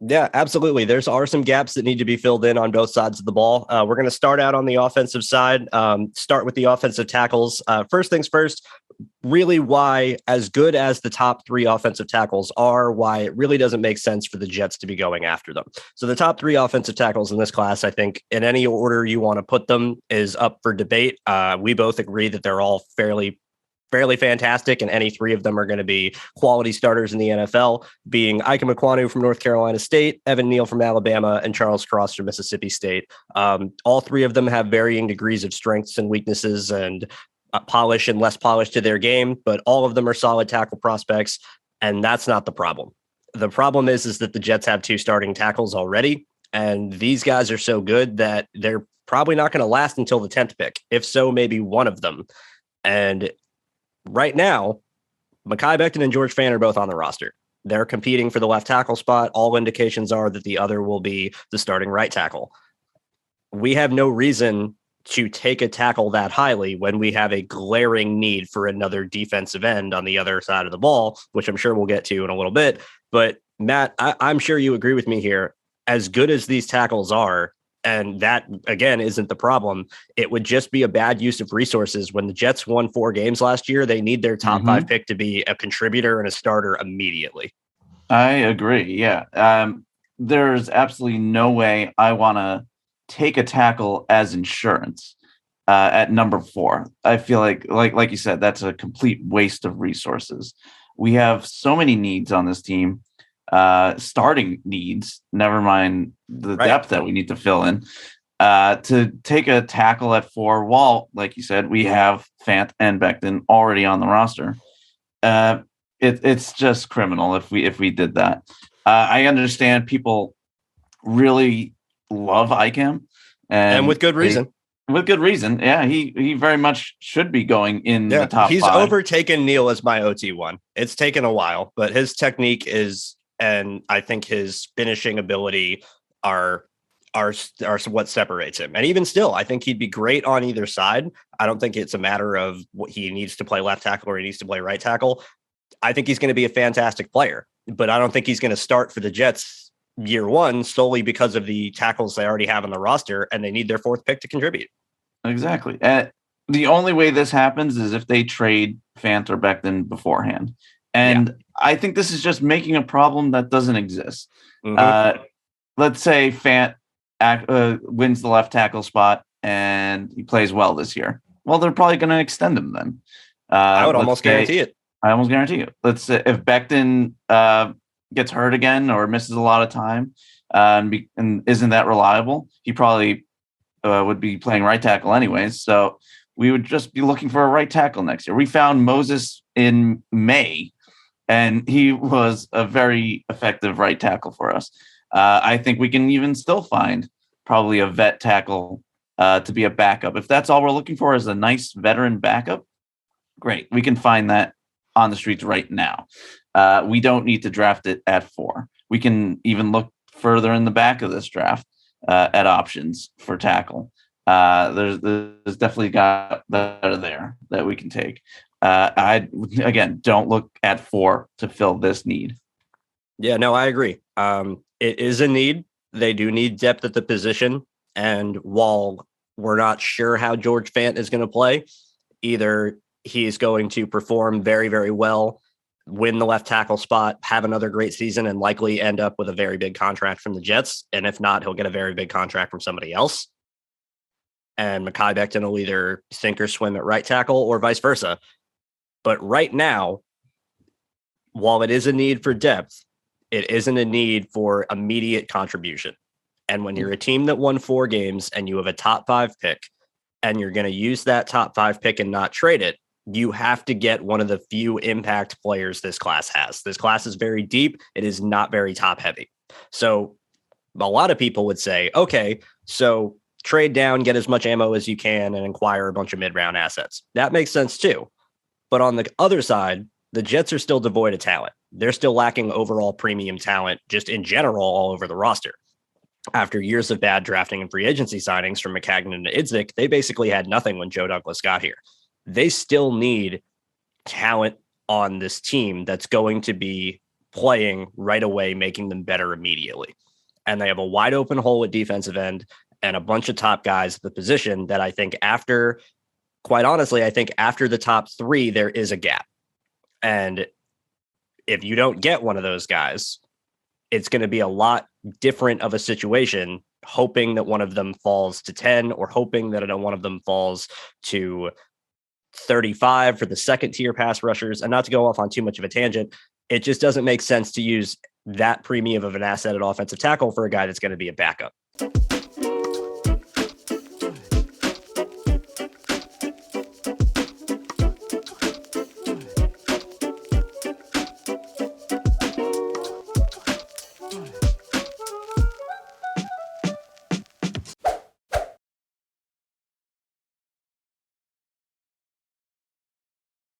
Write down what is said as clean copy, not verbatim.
Yeah, absolutely. There's are some gaps that need to be filled in on both sides of the ball. We're going to start out on the offensive side. Start with the offensive tackles. First things first, really why, as good as the top three offensive tackles are, why it really doesn't make sense for the Jets to be going after them. So the top three offensive tackles in this class, I think, in any order you want to put them, is up for debate. We both agree that they're all fairly fantastic, and any three of them are going to be quality starters in the NFL, being Ike Ekwonu from North Carolina State, Evan Neal from Alabama, and Charles Cross from Mississippi State. All three of them have varying degrees of strengths and weaknesses and polish and less polish to their game, but all of them are solid tackle prospects, and that's not the problem. The problem is that the Jets have two starting tackles already, and these guys are so good that they're probably not going to last until the 10th pick. If so, maybe one of them. And right now, Mekhi Becton and George Fant are both on the roster. They're competing for the left tackle spot. All indications are that the other will be the starting right tackle. We have no reason to take a tackle that highly when we have a glaring need for another defensive end on the other side of the ball, which I'm sure we'll get to in a little bit. But Matt, I'm sure you agree with me here. As good as these tackles are, and that, again, isn't the problem, it would just be a bad use of resources. When the Jets won 4 games last year, they need their top 5 pick to be a contributor and a starter immediately. I agree. Yeah. There's absolutely no way I want to take a tackle as insurance at number 4. I feel like you said, that's a complete waste of resources. We have so many needs on this team. Starting needs, never mind the depth that we need to fill in. To take a tackle at 4, while, like you said, we have Fant and Becton already on the roster. It's just criminal if we did that. I understand people really love Ikem, and with good reason. With good reason. Yeah, he very much should be going in the top 5. He's overtaken Neal as my OT1. It's taken a while, but his technique is, and I think his finishing ability are what separates him. And even still, I think he'd be great on either side. I don't think it's a matter of what he needs to play left tackle or he needs to play right tackle. I think he's going to be a fantastic player, but I don't think he's going to start for the Jets year 1 solely because of the tackles they already have on the roster, and they need their 4th pick to contribute. Exactly. The only way this happens is if they trade Fant or Becton beforehand. And I think this is just making a problem that doesn't exist. Let's say Fant wins the left tackle spot and he plays well this year. Well, they're probably going to extend him then. I would almost guarantee it. I almost guarantee it. Let's say if Becton gets hurt again or misses a lot of time and isn't that reliable, he probably would be playing right tackle anyways. So we would just be looking for a right tackle next year. We found Moses in May, and he was a very effective right tackle for us. I think we can even still find probably a vet tackle to be a backup. If that's all we're looking for is a nice veteran backup, great. We can find that on the streets right now. We don't need to draft it at 4. We can even look further in the back of this draft at options for tackle. There's definitely got that are there that we can take. I don't look at 4 to fill this need. Yeah, no, I agree. It is a need. They do need depth at the position. And while we're not sure how George Fant is going to play, either he's going to perform very, very well, win the left tackle spot, have another great season, and likely end up with a very big contract from the Jets. And if not, he'll get a very big contract from somebody else. And Mekhi Becton will either sink or swim at right tackle or vice versa. But right now, while it is a need for depth, it isn't a need for immediate contribution. And when you're a team that won 4 games and you have a top 5 pick and you're going to use that top 5 pick and not trade it, you have to get one of the few impact players this class has. This class is very deep. It is not very top heavy. So a lot of people would say, okay, so trade down, get as much ammo as you can, and acquire a bunch of mid-round assets. That makes sense too. But on the other side, the Jets are still devoid of talent. They're still lacking overall premium talent just in general all over the roster. After years of bad drafting and free agency signings from Maccagnan and Idzik, they basically had nothing when Joe Douglas got here. They still need talent on this team that's going to be playing right away, making them better immediately. And they have a wide open hole at defensive end and a bunch of top guys at the position that I think quite honestly, I think after the top three, there is a gap. And if you don't get one of those guys, it's going to be a lot different of a situation, hoping that one of them falls to 10 or hoping that one of them falls to 35 for the second tier pass rushers. And not to go off on too much of a tangent, it just doesn't make sense to use that premium of an asset at offensive tackle for a guy that's going to be a backup.